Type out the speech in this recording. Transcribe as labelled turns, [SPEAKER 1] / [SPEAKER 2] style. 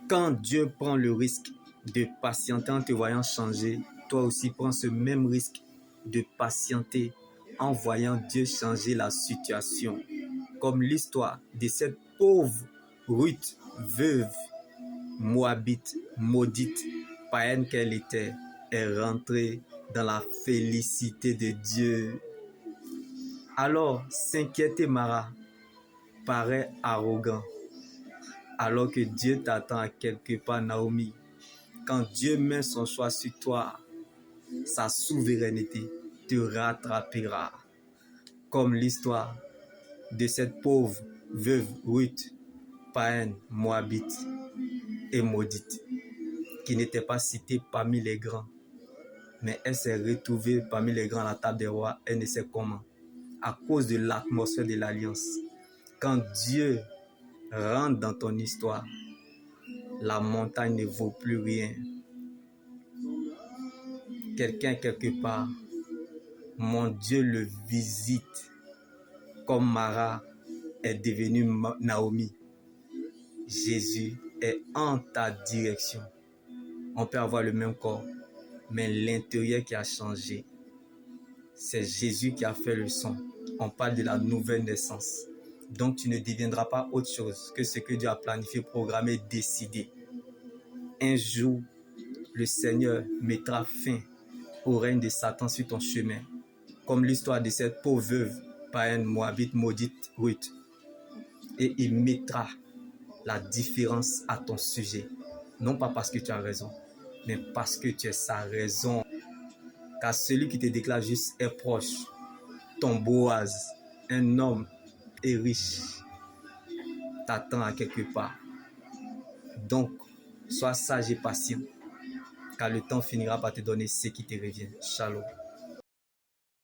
[SPEAKER 1] Quand Dieu prend le risque de patienter en te voyant changer, toi aussi prends ce même risque de patienter en voyant Dieu changer la situation. Comme l'histoire de cette pauvre Ruth, veuve, moabite, maudite, païenne qu'elle était, est rentrée dans la félicité de Dieu. Alors, s'inquiéter Mara paraît arrogant, alors que Dieu t'attend à quelque part, Naomi. Quand Dieu met son choix sur toi, sa souveraineté te rattrapera. Comme l'histoire de cette pauvre veuve Ruth, païenne, moabite et maudite, qui n'était pas citée parmi les grands, mais elle s'est retrouvée parmi les grands à la table des rois, elle ne sait comment, à cause de l'atmosphère de l'alliance. Quand Dieu rentre dans ton histoire, la montagne ne vaut plus rien. Quelqu'un quelque part, mon Dieu le visite, comme Mara est devenue Naomi. Jésus est en ta direction. On peut avoir le même corps, mais l'intérieur qui a changé. C'est Jésus qui a fait le son. On parle de la nouvelle naissance. Donc tu ne deviendras pas autre chose que ce que Dieu a planifié, programmé, décidé. Un jour, le Seigneur mettra fin au règne de Satan sur ton chemin. Comme l'histoire de cette pauvre veuve, païenne, moabite, maudite, Ruth. Et il mettra la différence à ton sujet. Non pas parce que tu as raison, mais parce que tu es sa raison. Car celui qui te déclare juste est proche. Ton Boaz, un homme et riche, t'attend à quelque part. Donc, sois sage et patient, car le temps finira par te donner ce qui te revient. Shalom.